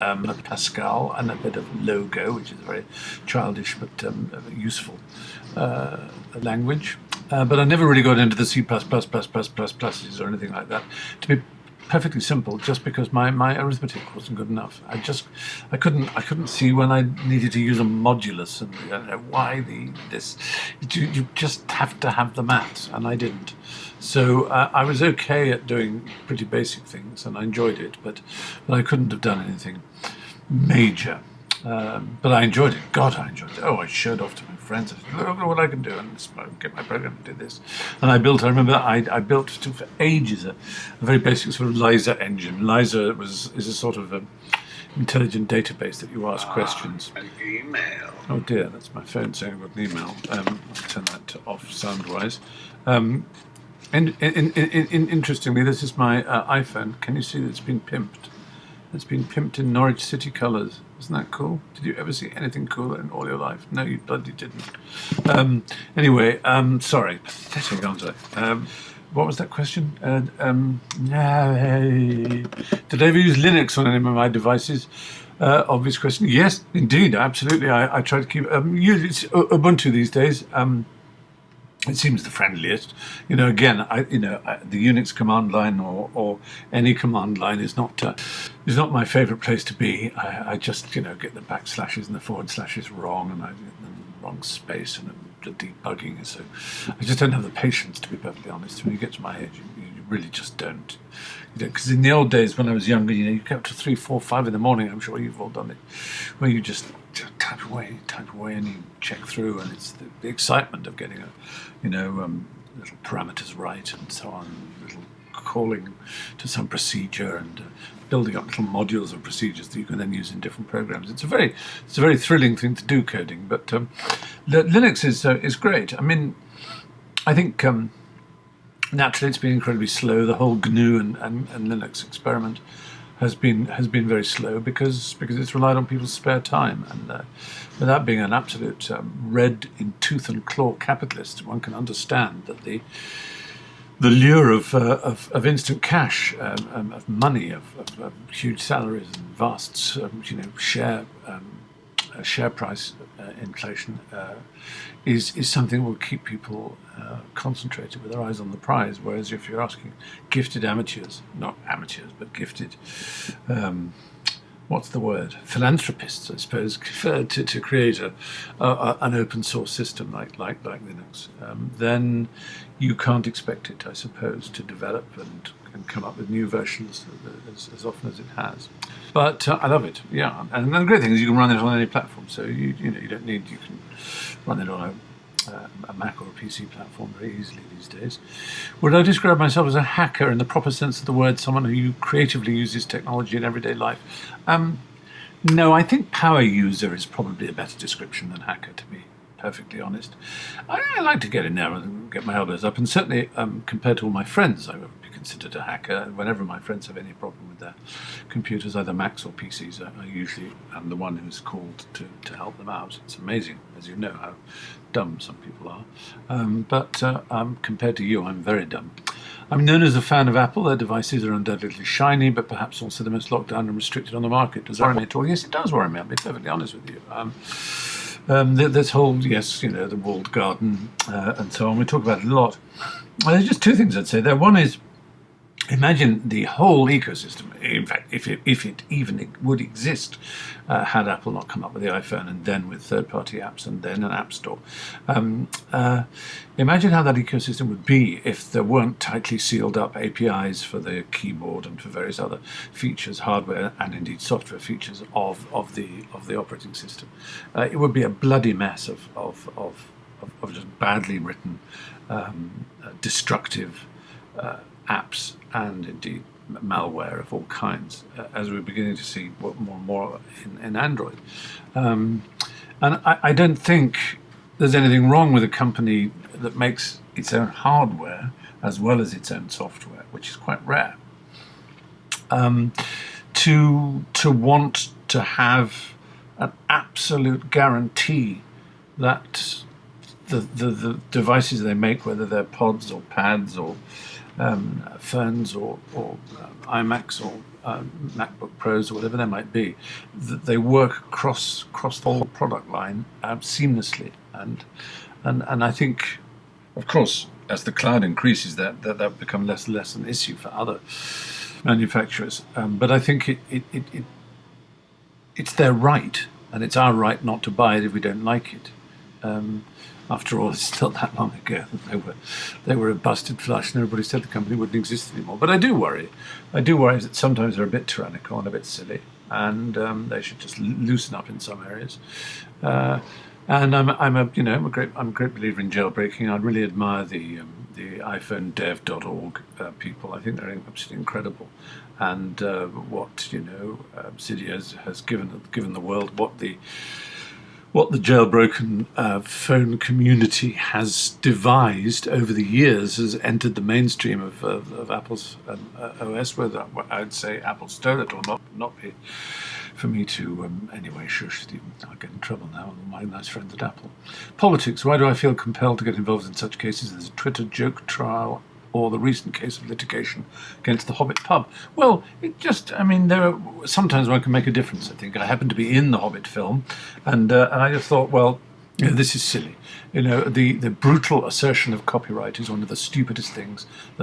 Pascal and a bit of Logo, which is a very childish but useful language. But I never really got into the C++, pluses or anything like that. To be perfectly simple, just because my arithmetic wasn't good enough. I couldn't see when I needed to use a modulus and why this. You just have to have the maths, and I didn't. So I was okay at doing pretty basic things, and I enjoyed it, but I couldn't have done anything major. But I enjoyed it. God, I enjoyed it. Oh, I showed off to my friends. I said, look what I can do, and get my program to do this. And I remember I built for ages a very basic sort of Liza engine. Liza is a sort of intelligent database that you ask questions. An email. Oh dear, that's my phone saying I've got an email. I'll turn that off sound-wise. Interestingly, this is my iPhone. Can you see that it's been pimped? It's been pimped in Norwich City colours. Isn't that cool? Did you ever see anything cooler in all your life? No, you bloody didn't. Anyway, sorry. Pathetic, aren't I? What was that question? Did I ever use Linux on any of my devices? Obvious question. Yes, indeed, absolutely. I try to keep... it's Ubuntu these days. It seems the friendliest. Again, the Unix command line or any command line is not my favourite place to be. I just get the backslashes and the forward slashes wrong, and I get the wrong space and the debugging. So I just don't have the patience, to be perfectly honest. When you get to my age, you really just don't. Because in the old days when I was younger, you get up to 3, 4, 5 in the morning. I'm sure you've all done it, where you just type away, and you check through, and it's the excitement of getting little parameters right and so on, little calling to some procedure and building up little modules of procedures that you can then use in different programs. It's a very thrilling thing to do, coding. But Linux is great. I mean, I think naturally it's been incredibly slow. The whole GNU and Linux experiment has been very slow because it's relied on people's spare time, and without being an absolute red in tooth and claw capitalist, one can understand that the lure of instant cash, of money, of huge salaries and vast share price inflation is something that will keep people concentrated with their eyes on the prize. Whereas if you're asking gifted amateurs, not amateurs, but gifted, what's the word? Philanthropists, I suppose, to create an open source system like Linux, then you can't expect it, I suppose, to develop and come up with new versions as often as it has. But I love it, yeah. And the great thing is you can run it on any platform. So you don't need, you can run it on a Mac or a PC platform very easily these days. Would I describe myself as a hacker in the proper sense of the word, someone who creatively uses technology in everyday life? No, I think power user is probably a better description than hacker, to be perfectly honest. I like to get in there and get my elbows up, and certainly compared to all my friends, I would be considered a hacker. Whenever my friends have any problem with their computers, either Macs or PCs, I usually am the one who's called to help them out. It's amazing, as you know, how dumb some people are. But compared to you, I'm very dumb. I'm known as a fan of Apple. Their devices are undoubtedly shiny, but perhaps also the most locked down and restricted on the market. Does that worry me at all? Yes, it does worry me. I'll be perfectly honest with you. This whole, the walled garden and so on, we talk about it a lot. There's just two things I'd say there. One is, imagine the whole ecosystem. In fact, if it even would exist, had Apple not come up with the iPhone and then with third-party apps and then an app store. Imagine how that ecosystem would be if there weren't tightly sealed up APIs for the keyboard and for various other features, hardware and indeed software features of the operating system. It would be a bloody mess of just badly written, destructive apps and indeed malware of all kinds, as we're beginning to see more and more in Android. And I don't think there's anything wrong with a company that makes its own hardware as well as its own software, which is quite rare. To want to have an absolute guarantee that the devices they make, whether they're pods or pads or phones or iMacs or MacBook Pros or whatever they might be, that they work across the whole product line seamlessly. And I think, of course, as the cloud increases, that become less and less an issue for other manufacturers. But I think it's their right, and it's our right not to buy it if we don't like it. After all, it's not that long ago that they were a busted flush, and everybody said the company wouldn't exist anymore. But I do worry that sometimes they're a bit tyrannical and a bit silly, and they should just loosen up in some areas. And I'm a great believer in jailbreaking. I really admire the iPhoneDev.org people. I think they're absolutely incredible, and what Cydia has given the world, what the jailbroken phone community has devised over the years has entered the mainstream of Apple's OS. Whether I'd say Apple stole it or not be for me to anyway. Shush, Stephen, I'll get in trouble now with my nice friends at Apple. Politics. Why do I feel compelled to get involved in such cases as a Twitter joke trial or the recent case of litigation against the Hobbit pub? Well, sometimes one can make a difference, I think. I happened to be in the Hobbit film, and I just thought, well, this is silly. The brutal assertion of copyright is one of the stupidest things that